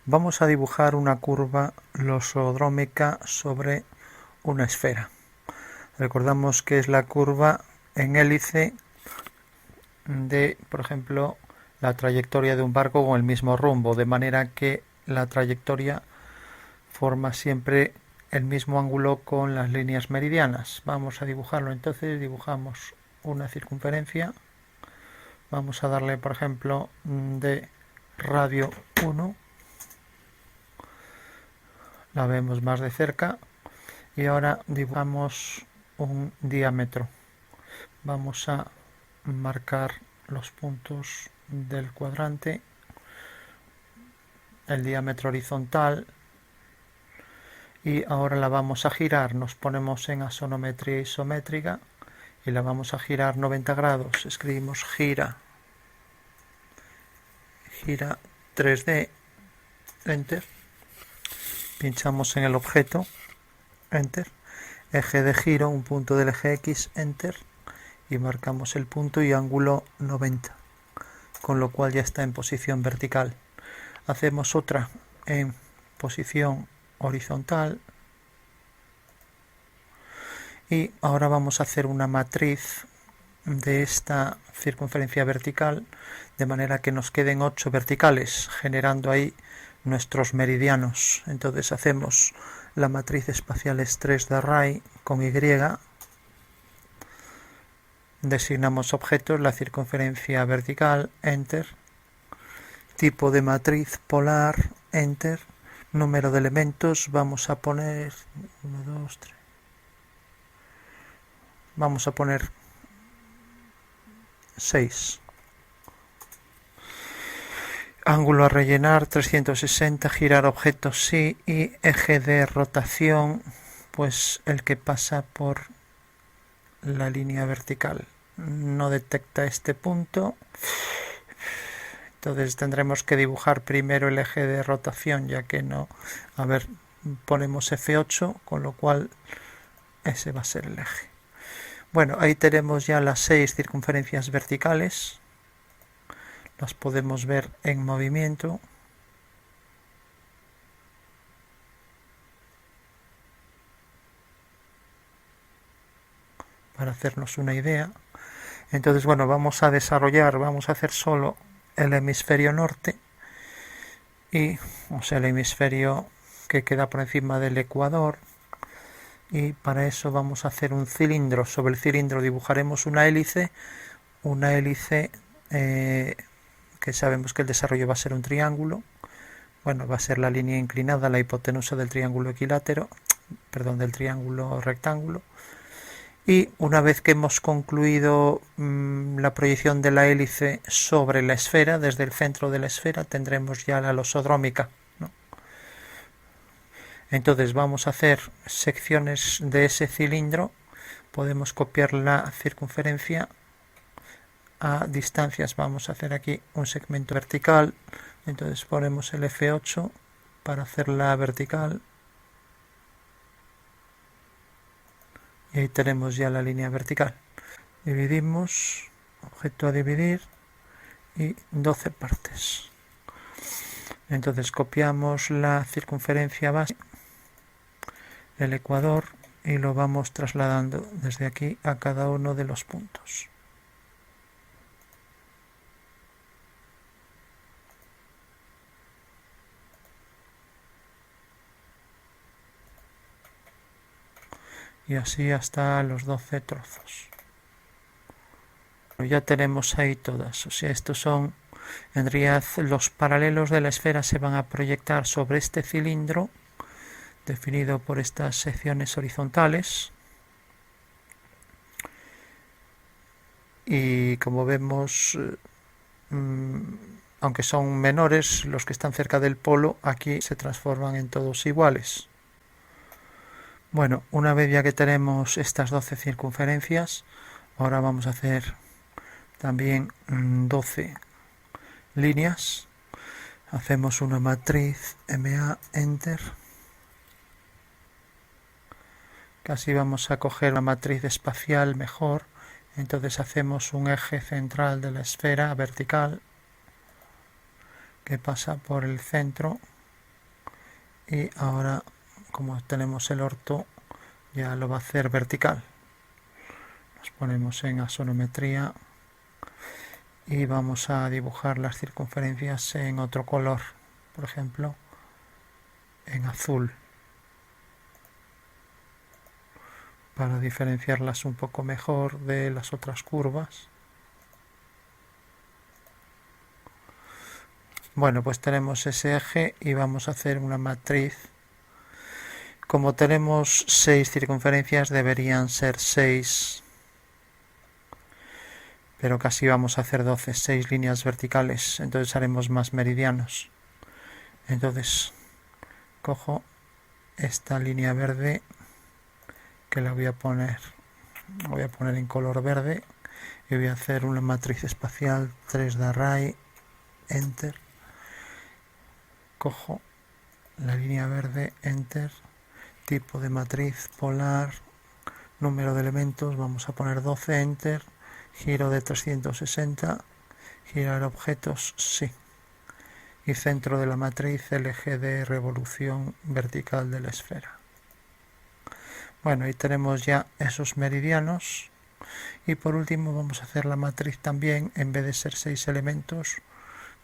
Vamos a dibujar una curva losodrómica sobre una esfera. Recordamos que es la curva en hélice de, por ejemplo, la trayectoria de un barco con el mismo rumbo, de manera que la trayectoria forma siempre el mismo ángulo con las líneas meridianas. Vamos a dibujarlo entonces, dibujamos una circunferencia. Vamos a darle, por ejemplo, de radio 1. La vemos más de cerca. Y ahora dibujamos un diámetro. Vamos a marcar los puntos del cuadrante, el diámetro horizontal, y ahora la vamos a girar. Nos ponemos en axonometría isométrica y la vamos a girar 90 grados. Escribimos gira 3D, enter, pinchamos en el objeto, enter, eje de giro, un punto del eje X, enter, y marcamos el punto y ángulo 90, con lo cual ya está en posición vertical. Hacemos otra en posición horizontal y ahora vamos a hacer una matriz de esta circunferencia vertical, de manera que nos queden 8 verticales, generando ahí nuestros meridianos. Entonces hacemos la matriz espacial es 3 de array con Y, designamos objetos, la circunferencia vertical, enter, tipo de matriz polar, enter, número de elementos, vamos a poner 1, 2, 3, vamos a poner 6. Ángulo a rellenar 360, girar objetos sí, y eje de rotación pues el que pasa por la línea vertical. No detecta este punto, entonces tendremos que dibujar primero el eje de rotación, ya que no, a ver, ponemos F8, con lo cual ese va a ser el eje. Bueno, ahí tenemos ya las 6 circunferencias verticales, las podemos ver en movimiento. Para hacernos una idea. Entonces, bueno, vamos a desarrollar, vamos a hacer solo el hemisferio norte, y, o sea, el hemisferio que queda por encima del ecuador, y para eso vamos a hacer un cilindro. Sobre el cilindro dibujaremos una hélice que sabemos que el desarrollo va a ser un triángulo. Bueno, va a ser la línea inclinada, la hipotenusa del triángulo equilátero, perdón, del triángulo rectángulo. Y una vez que hemos concluido la proyección de la hélice sobre la esfera, desde el centro de la esfera, tendremos ya la losodrómica, ¿no? Entonces vamos a hacer secciones de ese cilindro. Podemos copiar la circunferencia a distancias. Vamos a hacer aquí un segmento vertical. Entonces ponemos el F8 para hacerla vertical. Y ahí tenemos ya la línea vertical. Dividimos, objeto a dividir, y 12 partes. Entonces copiamos la circunferencia base, el ecuador, y lo vamos trasladando desde aquí a cada uno de los puntos. Y así hasta los 12 trozos. Ya tenemos ahí todas, o sea, estos son, en realidad, los paralelos de la esfera se van a proyectar sobre este cilindro definido por estas secciones horizontales, y como vemos, aunque son menores, los que están cerca del polo aquí se transforman en todos iguales. Bueno, una vez ya que tenemos estas 12 circunferencias, ahora vamos a hacer también 12 líneas. Hacemos una matriz MA, enter. Casi vamos a coger una matriz espacial mejor. Entonces hacemos un eje central de la esfera vertical que pasa por el centro y ahora, como tenemos el orto, ya lo va a hacer vertical. Nos ponemos en axonometría y vamos a dibujar las circunferencias en otro color, por ejemplo en azul, para diferenciarlas un poco mejor de las otras curvas. Bueno, pues tenemos ese eje y vamos a hacer una matriz. Como tenemos 6 circunferencias, deberían ser 6, pero casi vamos a hacer 12, 6 líneas verticales, entonces haremos más meridianos. Entonces cojo esta línea verde, que la voy a poner en color verde, y voy a hacer una matriz espacial 3 de array, enter, cojo la línea verde, enter, tipo de matriz polar, número de elementos, vamos a poner 12, enter, giro de 360, girar objetos, sí, y centro de la matriz el eje de revolución vertical de la esfera. Bueno, ahí tenemos ya esos meridianos, y por último vamos a hacer la matriz también. En vez de ser 6 elementos,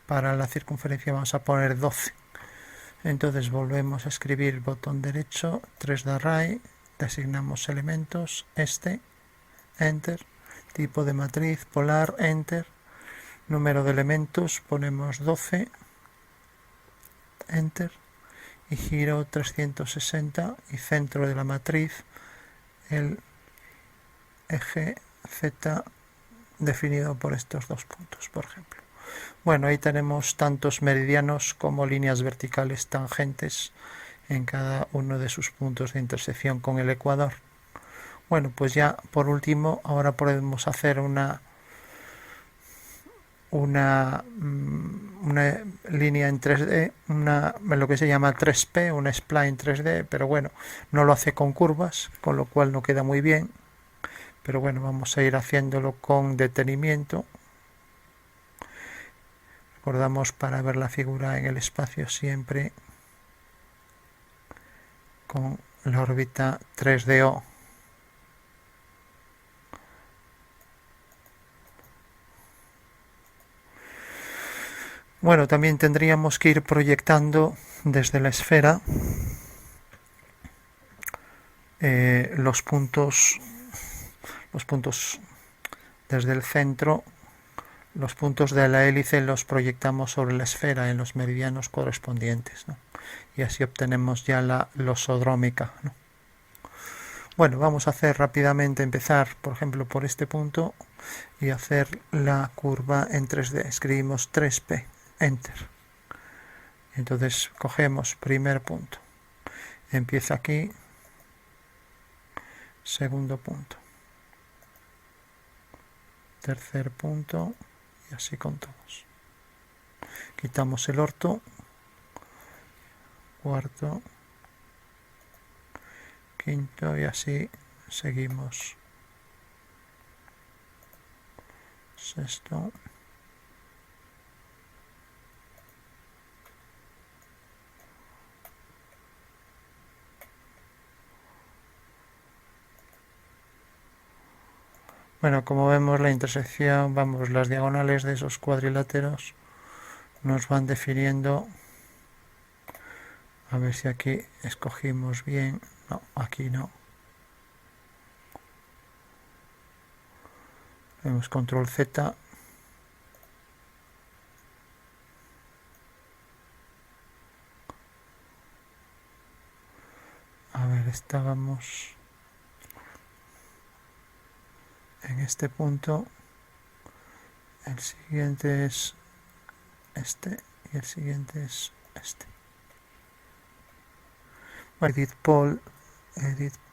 para la circunferencia vamos a poner 12. Entonces volvemos a escribir botón derecho, 3 de array, designamos elementos, enter, tipo de matriz polar, enter, número de elementos, ponemos 12, enter, y giro 360 y centro de la matriz el eje Z definido por estos 2 puntos, por ejemplo. Bueno, ahí tenemos tantos meridianos como líneas verticales tangentes en cada uno de sus puntos de intersección con el ecuador. Bueno, pues ya por último, ahora podemos hacer una línea en 3D, lo que se llama 3P, una spline 3D, pero bueno, no lo hace con curvas, con lo cual no queda muy bien. Pero bueno, vamos a ir haciéndolo con detenimiento. Recordamos, para ver la figura en el espacio, siempre con la órbita 3DO. Bueno, también tendríamos que ir proyectando desde la esfera los puntos desde el centro. Los puntos de la hélice los proyectamos sobre la esfera en los meridianos correspondientes, ¿no? Y así obtenemos ya la losodrómica, ¿no? Bueno, vamos a hacer rápidamente, empezar por ejemplo por este punto y hacer la curva en 3D. Escribimos 3P, enter. Entonces cogemos primer punto, empieza aquí, segundo punto, tercer punto, y así con todos. Quitamos el orto, cuarto, quinto, y así seguimos. Sexto, bueno, como vemos, la intersección, las diagonales de esos cuadriláteros nos van definiendo. A ver si aquí escogimos bien. No, aquí no. Vemos control Z. A ver, estábamos en este punto. El siguiente es este y el siguiente es este. Edit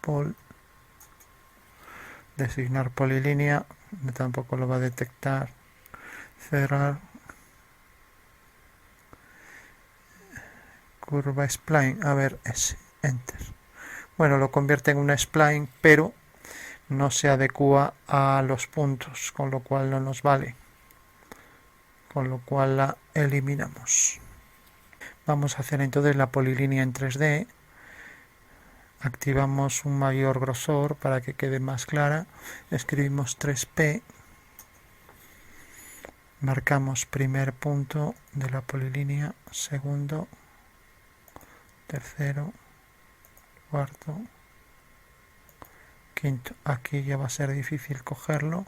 Pol, designar polilínea, tampoco lo va a detectar. Cerrar. Curva spline, a ver, ese, enter. Bueno, lo convierte en una spline, pero no se adecua a los puntos, con lo cual no nos vale, con lo cual la eliminamos. Vamos a hacer entonces la polilínea en 3D. Activamos un mayor grosor para que quede más clara. Escribimos 3P. Marcamos primer punto de la polilínea, segundo, tercero, cuarto, quinto. Aquí ya va a ser difícil cogerlo,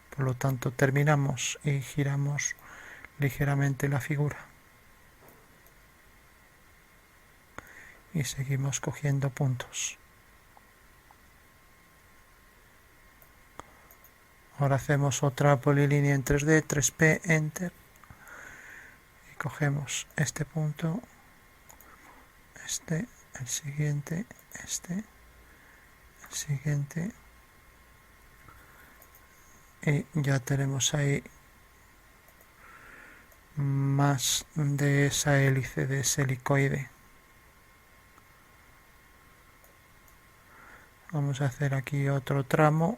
por lo tanto terminamos y giramos ligeramente la figura. Y seguimos cogiendo puntos. Ahora hacemos otra polilínea en 3D, 3P, Enter. Y cogemos este punto, este, el siguiente, este, el siguiente. Y ya tenemos ahí más de esa hélice de ese helicoide. Vamos a hacer aquí otro tramo.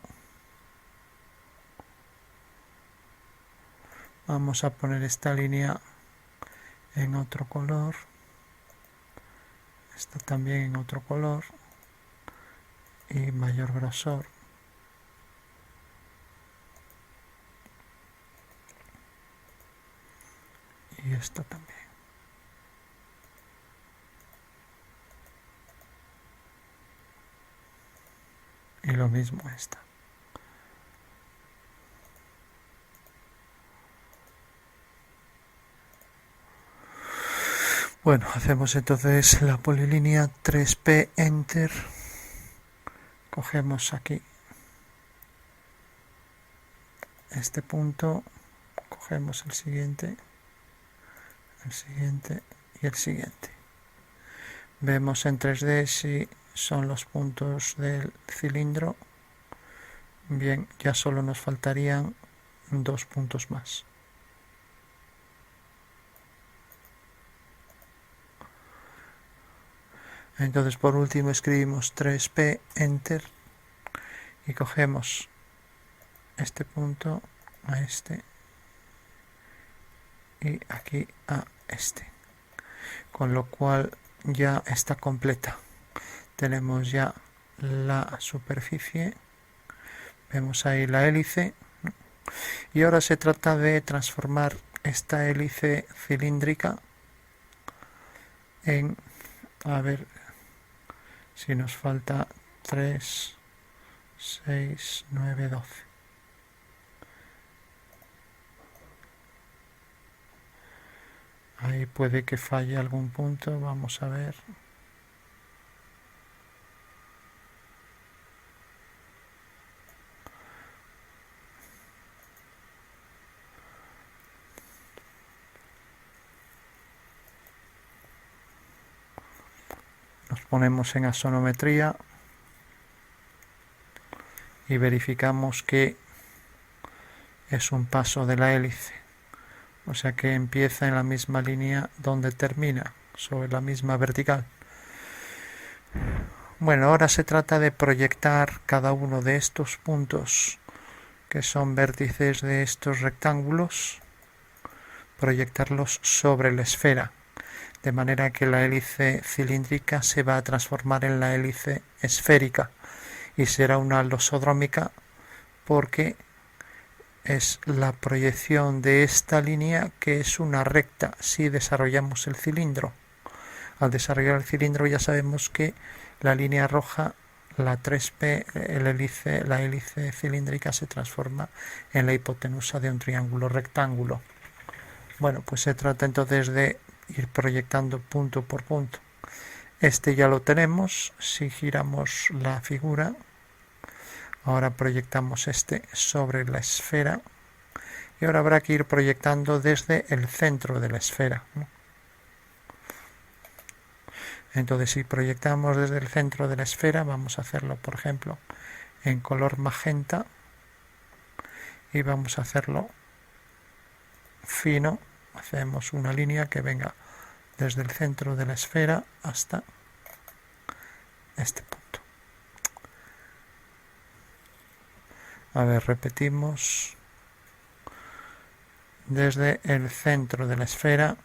Vamos a poner esta línea en otro color. Esta también en otro color. Y mayor grosor. Y esta también. Y lo mismo esta. Bueno, hacemos entonces la polilínea 3P, Enter. Cogemos aquí este punto, cogemos el siguiente y el siguiente. Vemos en 3D si son los puntos del cilindro. Bien, ya solo nos faltarían 2 puntos más. Entonces por último escribimos 3P, Enter, y cogemos este punto a este y aquí a este, con lo cual ya está completa. Tenemos ya la superficie, vemos ahí la hélice, y ahora se trata de transformar esta hélice cilíndrica en, a ver si nos falta 3, 6, 9, 12. Ahí puede que falle algún punto, vamos a ver. Nos ponemos en axonometría y verificamos que es un paso de la hélice, o sea que empieza en la misma línea donde termina, sobre la misma vertical. Bueno, ahora se trata de proyectar cada uno de estos puntos que son vértices de estos rectángulos, proyectarlos sobre la esfera, de manera que la hélice cilíndrica se va a transformar en la hélice esférica y será una losodrómica porque es la proyección de esta línea que es una recta si desarrollamos el cilindro. Al desarrollar el cilindro ya sabemos que la línea roja, la 3P, la hélice cilíndrica se transforma en la hipotenusa de un triángulo rectángulo. Bueno, pues se trata entonces de ir proyectando punto por punto. Este ya lo tenemos. Si giramos la figura, ahora proyectamos este sobre la esfera y ahora habrá que ir proyectando desde el centro de la esfera, ¿no? Entonces si proyectamos desde el centro de la esfera, vamos a hacerlo por ejemplo en color magenta y vamos a hacerlo fino. Hacemos una línea que venga desde el centro de la esfera hasta este punto. A ver, repetimos. Desde el centro de la esfera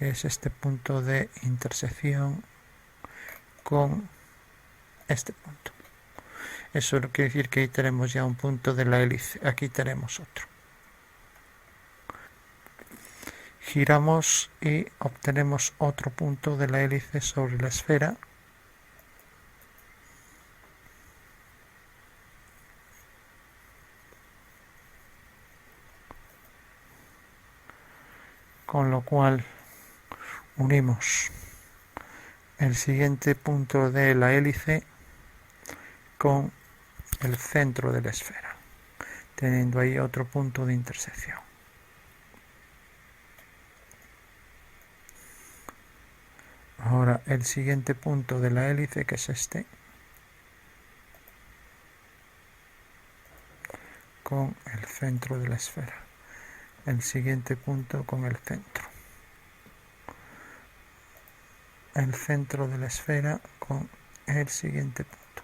que es este punto de intersección con este punto. Eso quiere decir que ahí tenemos ya un punto de la hélice. Aquí tenemos otro. Giramos y obtenemos otro punto de la hélice sobre la esfera. Con lo cual unimos el siguiente punto de la hélice con el centro de la esfera, teniendo ahí otro punto de intersección. Ahora el siguiente punto de la hélice, que es este, con el centro de la esfera. El siguiente punto con el centro. El centro de la esfera con el siguiente punto.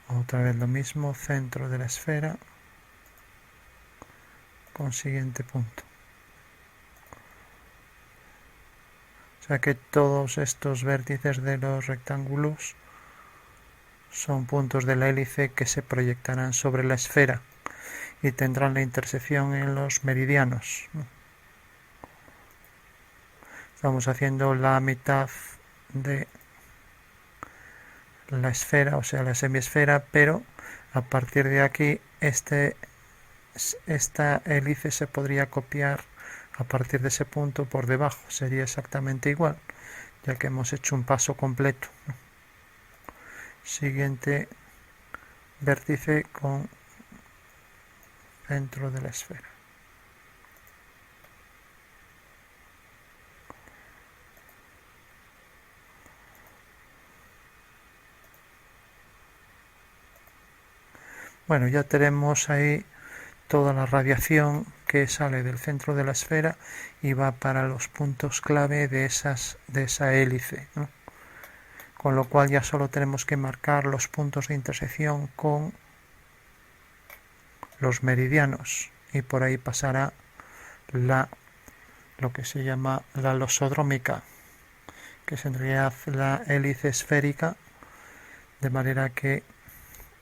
Otra vez lo mismo, centro de la esfera con siguiente punto. O sea que todos estos vértices de los rectángulos son puntos de la hélice que se proyectarán sobre la esfera y tendrán la intersección en los meridianos. Estamos haciendo la mitad de la esfera, o sea, la semiesfera, pero a partir de aquí esta hélice se podría copiar a partir de ese punto por debajo. Sería exactamente igual, ya que hemos hecho un paso completo. Siguiente vértice con centro de la esfera. Bueno, ya tenemos ahí toda la radiación que sale del centro de la esfera y va para los puntos clave de esa hélice, ¿no? Con lo cual ya solo tenemos que marcar los puntos de intersección con los meridianos y por ahí pasará lo que se llama la losodrómica, que es en realidad la hélice esférica, de manera que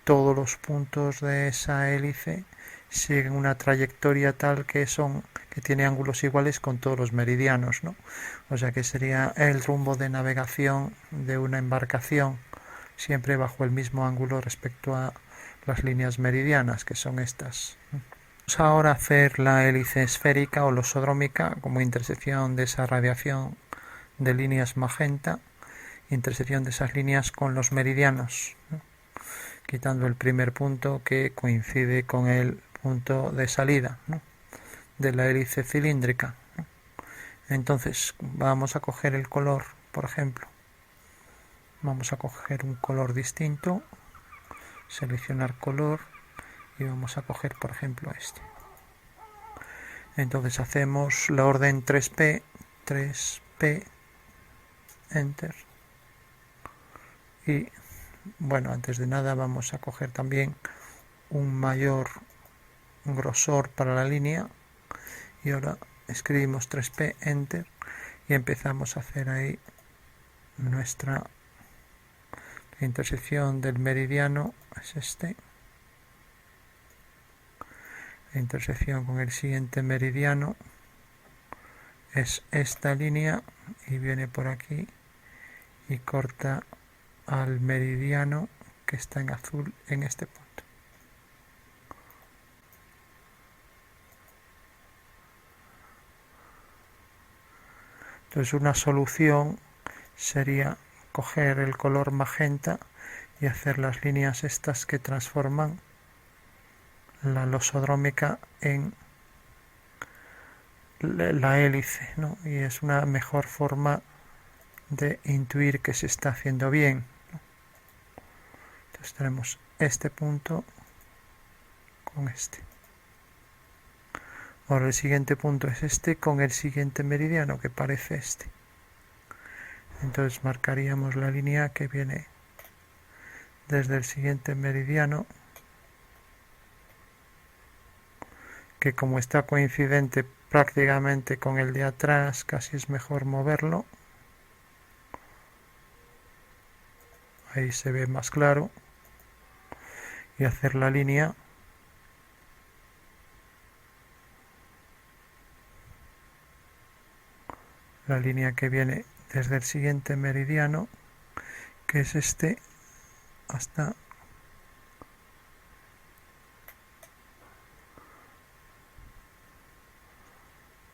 todos los puntos de esa hélice siguen una trayectoria tal que tiene ángulos iguales con todos los meridianos, ¿no? O sea que sería el rumbo de navegación de una embarcación, siempre bajo el mismo ángulo respecto a las líneas meridianas, que son estas. Vamos ahora a hacer la hélice esférica o losodrómica como intersección de esa radiación de líneas magenta, intersección de esas líneas con los meridianos, ¿no? Quitando el primer punto que coincide con el punto de salida, ¿no?, de la hélice cilíndrica, ¿no? Entonces vamos a coger el color, por ejemplo, vamos a coger un color distinto, seleccionar color y vamos a coger, por ejemplo, este. Entonces hacemos la orden 3P, Enter, y bueno, antes de nada vamos a coger también un mayor grosor para la línea y ahora escribimos 3P, Enter, y empezamos a hacer ahí nuestra intersección del meridiano, es este, la intersección con el siguiente meridiano es esta línea y viene por aquí y corta al meridiano que está en azul en este punto. Entonces una solución sería coger el color magenta y hacer las líneas estas que transforman la losodrómica en la hélice, ¿no? Y es una mejor forma de intuir que se está haciendo bien, ¿no? Entonces tenemos este punto con este. Ahora el siguiente punto es este con el siguiente meridiano que parece este. Entonces marcaríamos la línea que viene desde el siguiente meridiano, que como está coincidente prácticamente con el de atrás, casi es mejor moverlo. Ahí se ve más claro. Y hacer la línea que viene desde el siguiente meridiano, que es este, hasta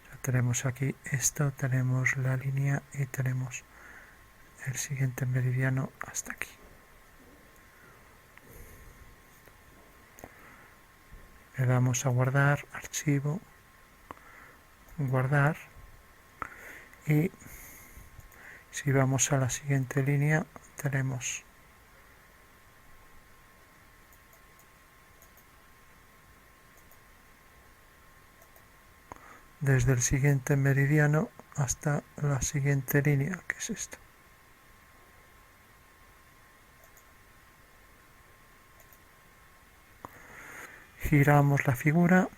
ya tenemos aquí esto, tenemos la línea y tenemos el siguiente meridiano hasta aquí. Le damos a guardar, archivo, guardar, y si vamos a la siguiente línea tenemos desde el siguiente meridiano hasta la siguiente línea, que es esta. Giramos la figura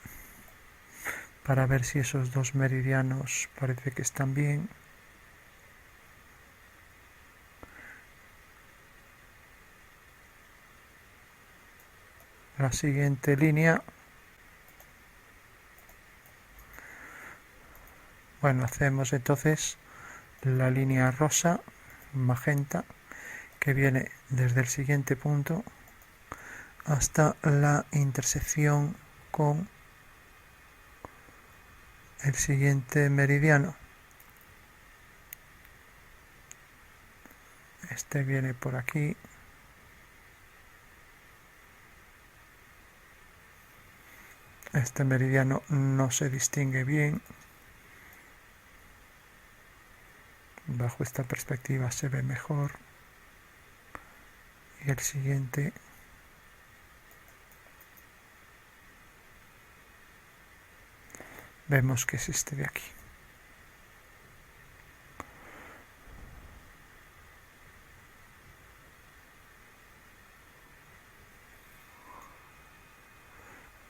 para ver si esos dos meridianos parece que están bien. La siguiente línea, bueno, hacemos entonces la línea rosa, magenta, que viene desde el siguiente punto hasta la intersección con el siguiente meridiano. Este viene por aquí. Este meridiano no se distingue bien. Bajo esta perspectiva se ve mejor. Y el siguiente vemos que es este de aquí.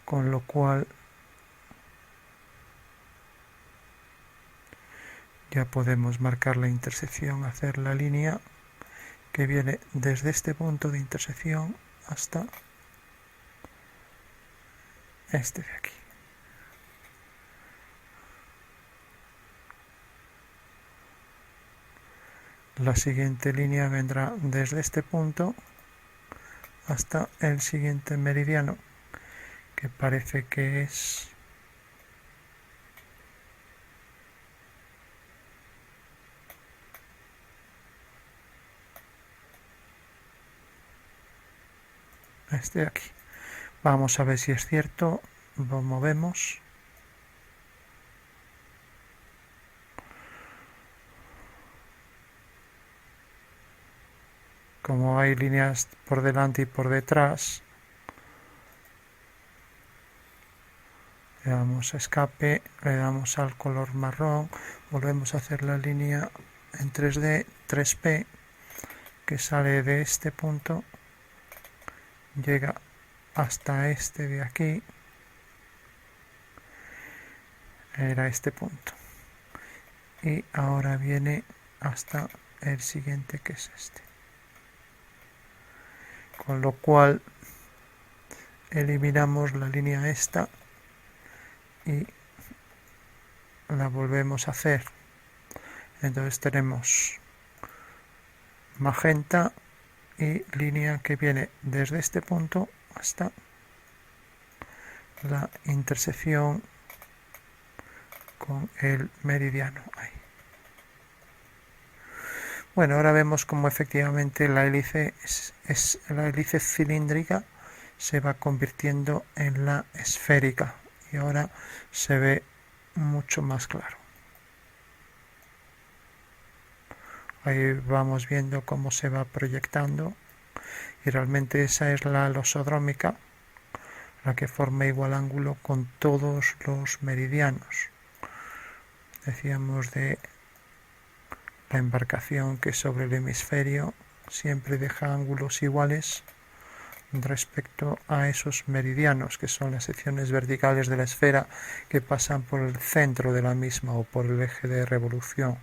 Con lo cual ya podemos marcar la intersección, hacer la línea que viene desde este punto de intersección hasta este de aquí. La siguiente línea vendrá desde este punto hasta el siguiente meridiano, que parece que es este de aquí. Vamos a ver si es cierto, lo movemos. Como hay líneas por delante y por detrás, le damos a escape, le damos al color marrón, volvemos a hacer la línea en 3D, 3P, que sale de este punto, llega hasta este de aquí, era este punto, y ahora viene hasta el siguiente, que es este. Con lo cual eliminamos la línea esta y la volvemos a hacer. Entonces tenemos magenta y línea que viene desde este punto hasta la intersección con el meridiano. Ahí. Bueno, ahora vemos cómo efectivamente la hélice la hélice cilíndrica se va convirtiendo en la esférica y ahora se ve mucho más claro. Ahí vamos viendo cómo se va proyectando y realmente esa es la losodrómica, la que forma igual ángulo con todos los meridianos. Decíamos de la embarcación que sobre el hemisferio siempre deja ángulos iguales respecto a esos meridianos, que son las secciones verticales de la esfera que pasan por el centro de la misma o por el eje de revolución.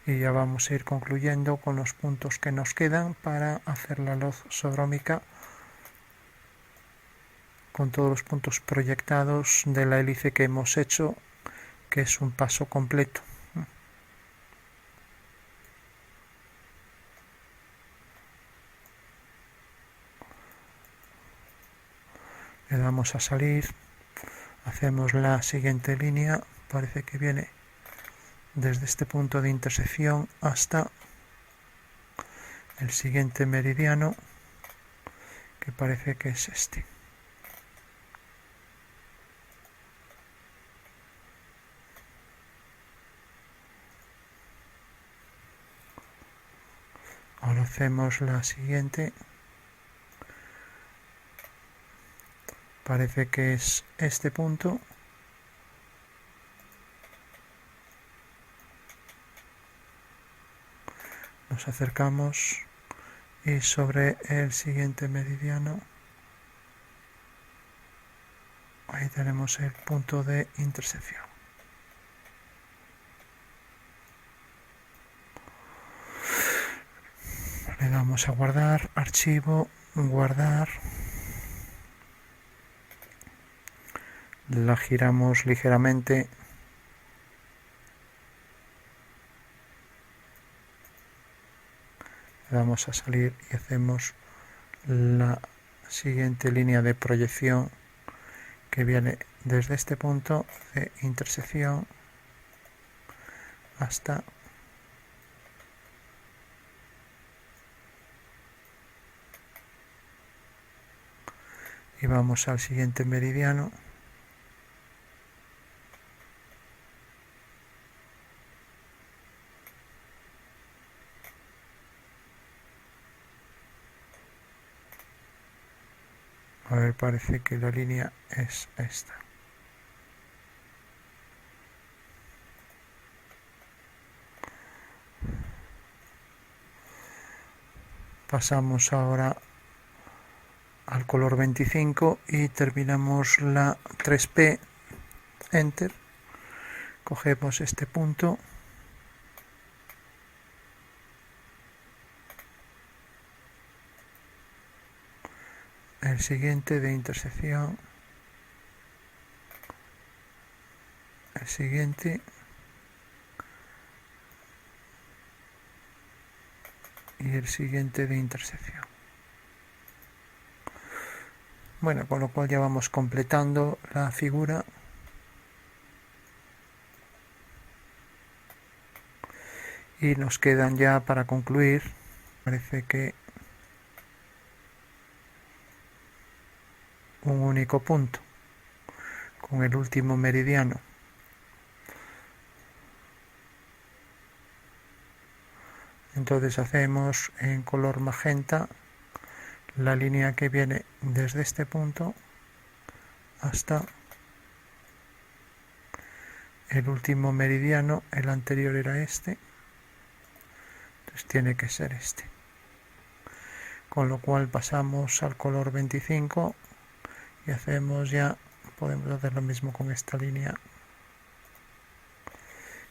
Y ya vamos a ir concluyendo con los puntos que nos quedan para hacer la luz isodrómica con todos los puntos proyectados de la hélice que hemos hecho, que es un paso completo. Le damos a salir, hacemos la siguiente línea, parece que viene desde este punto de intersección hasta el siguiente meridiano, que parece que es este. Ahora hacemos la siguiente, parece que es este punto. Nos acercamos y sobre el siguiente meridiano, ahí tenemos el punto de intersección. Le damos a guardar, archivo, guardar. La giramos ligeramente. Le damos a salir y hacemos la siguiente línea de proyección que viene desde este punto de intersección hasta y vamos al siguiente meridiano. A ver, parece que la línea es esta. Pasamos ahora al color 25 y terminamos la 3P, Enter. Cogemos este punto. El siguiente de intersección, el siguiente y el siguiente de intersección. Bueno, con lo cual ya vamos completando la figura. Y nos quedan ya para concluir, parece que un único punto con el último meridiano. Entonces hacemos en color magenta la línea que viene desde este punto hasta el último meridiano. El anterior era este, entonces tiene que ser este, con lo cual pasamos al color 25 y hacemos ya, podemos hacer lo mismo con esta línea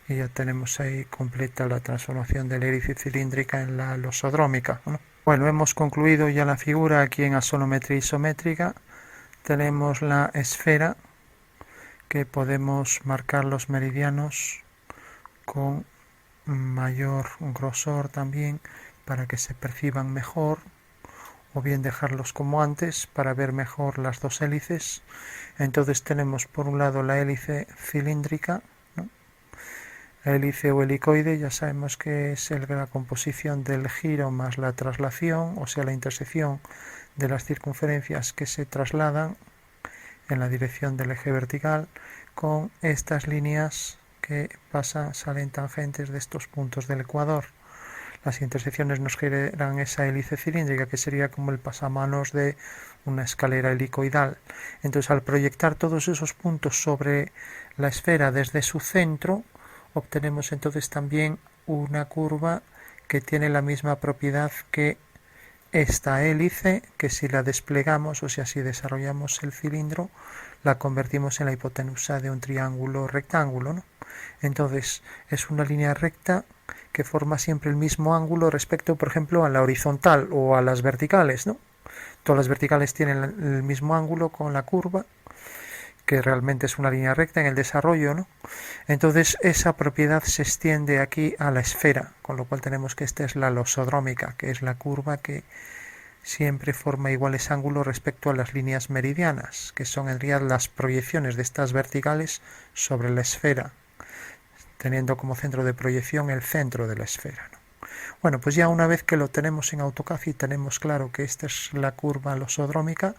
y ya tenemos ahí completa la transformación de la hélice cilíndrica en la losodrómica, ¿no? Bueno, hemos concluido ya la figura aquí en axonometría isométrica. Tenemos la esfera, que podemos marcar los meridianos con mayor grosor también para que se perciban mejor, o bien dejarlos como antes para ver mejor las dos hélices. Entonces tenemos por un lado la hélice cilíndrica, ¿no? La hélice o helicoide ya sabemos que es la composición del giro más la traslación, o sea la intersección de las circunferencias que se trasladan en la dirección del eje vertical, con estas líneas que salen tangentes de estos puntos del ecuador. Las intersecciones nos generan esa hélice cilíndrica, que sería como el pasamanos de una escalera helicoidal. Entonces, al proyectar todos esos puntos sobre la esfera desde su centro, obtenemos entonces también una curva que tiene la misma propiedad que esta hélice, que si la desplegamos, o sea, si desarrollamos el cilindro, la convertimos en la hipotenusa de un triángulo rectángulo, ¿no? Entonces, es una línea recta que forma siempre el mismo ángulo respecto, por ejemplo, a la horizontal o a las verticales, ¿no? Todas las verticales tienen el mismo ángulo con la curva, que realmente es una línea recta en el desarrollo, ¿no? Entonces esa propiedad se extiende aquí a la esfera, con lo cual tenemos que esta es la losodrómica, que es la curva que siempre forma iguales ángulos respecto a las líneas meridianas, que son en realidad las proyecciones de estas verticales sobre la esfera, teniendo como centro de proyección el centro de la esfera, ¿no? Bueno, pues ya una vez que lo tenemos en AutoCAD y tenemos claro que esta es la curva losodrómica,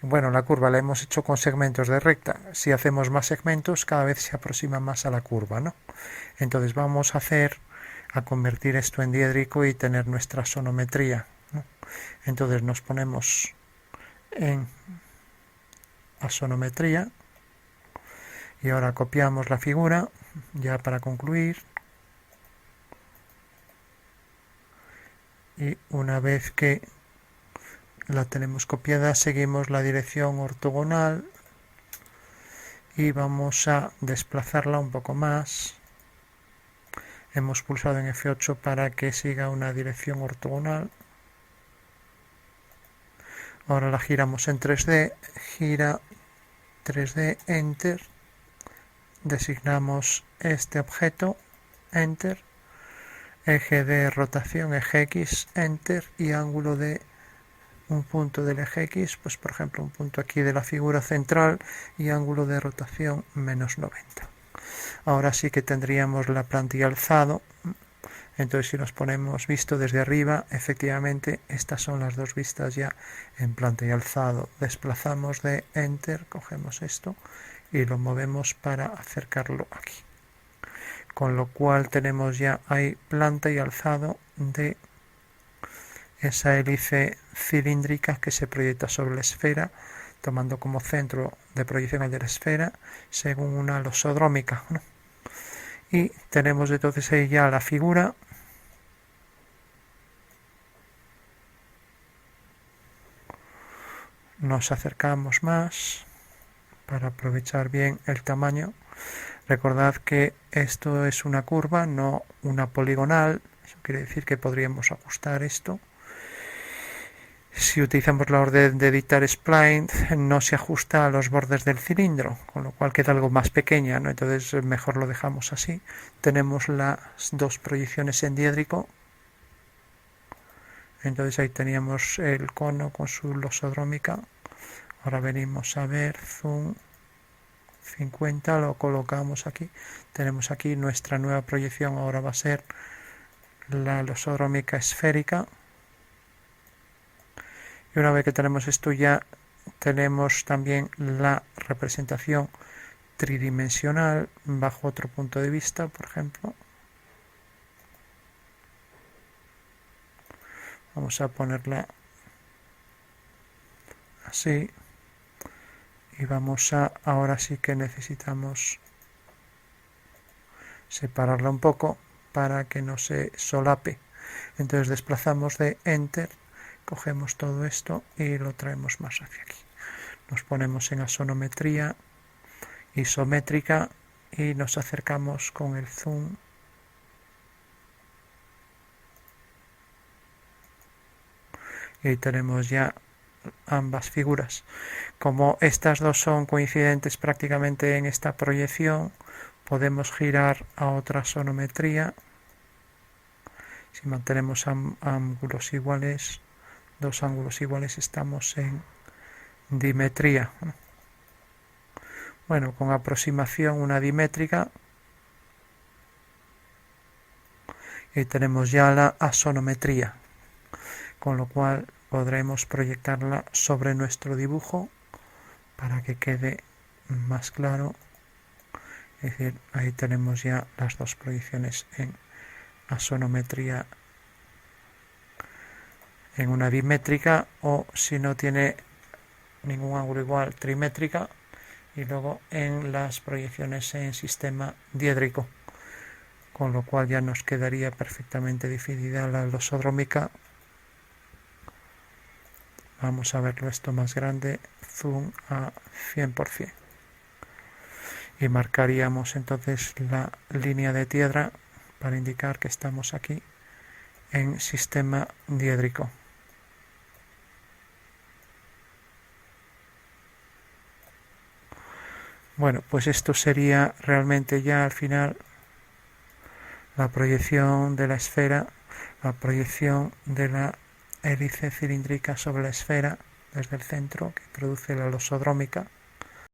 bueno, la curva la hemos hecho con segmentos de recta. Si hacemos más segmentos, cada vez se aproxima más a la curva, ¿no? Entonces vamos a convertir esto en diédrico y tener nuestra sonometría, ¿no? Entonces nos ponemos en asonometría y ahora copiamos la figura ya para concluir. Y una vez que la tenemos copiada, seguimos la dirección ortogonal y vamos a desplazarla un poco más. Hemos pulsado en F8 para que siga una dirección ortogonal. Ahora la giramos en 3D, gira 3D, Enter. Designamos este objeto, Enter. Eje de rotación, eje X, Enter. Y ángulo de un punto del eje X, pues por ejemplo un punto aquí de la figura central, y ángulo de rotación -90. Ahora sí que tendríamos la plantilla alzado. Entonces si nos ponemos visto desde arriba, efectivamente estas son las dos vistas ya en planta y alzado. Desplazamos de Enter, cogemos esto y lo movemos para acercarlo aquí. Con lo cual tenemos ya ahí planta y alzado de esa hélice cilíndrica que se proyecta sobre la esfera, tomando como centro de proyección el de la esfera según una losodrómica, ¿no? Y tenemos entonces ahí ya la figura. Nos acercamos más para aprovechar bien el tamaño. Recordad que esto es una curva, no una poligonal. Eso quiere decir que podríamos ajustar esto. Si utilizamos la orden de editar spline, no se ajusta a los bordes del cilindro, con lo cual queda algo más pequeña, ¿no? Entonces mejor lo dejamos así. Tenemos las dos proyecciones en diédrico. Entonces ahí teníamos el cono con su losodrómica. Ahora venimos a ver, zoom 50, lo colocamos aquí. Tenemos aquí nuestra nueva proyección, ahora va a ser la losodrómica esférica. Y una vez que tenemos esto ya tenemos también la representación tridimensional bajo otro punto de vista, por ejemplo. Vamos a ponerla así. Y vamos a, ahora sí que necesitamos separarla un poco para que no se solape. Entonces desplazamos de Enter, cogemos todo esto y lo traemos más hacia aquí. Nos ponemos en asonometría isométrica y nos acercamos con el zoom. Y ahí tenemos ya ambas figuras. Como estas dos son coincidentes prácticamente en esta proyección, podemos girar a otra sonometría. Si mantenemos ángulos iguales, dos ángulos iguales, estamos en dimetría. Bueno, con aproximación una dimétrica. Y tenemos ya la asonometría, con lo cual podremos proyectarla sobre nuestro dibujo para que quede más claro. Es decir, ahí tenemos ya las dos proyecciones en asonometría en una bimétrica, o si no tiene ningún ángulo igual, trimétrica, y luego en las proyecciones en sistema diédrico, con lo cual ya nos quedaría perfectamente dividida la losodrómica. Vamos a verlo esto más grande, zoom a 100%. Y marcaríamos entonces la línea de tierra para indicar que estamos aquí en sistema diédrico. Bueno, pues esto sería realmente ya al final la proyección de la esfera, la proyección de la hélice cilíndrica sobre la esfera desde el centro que produce la losodrómica.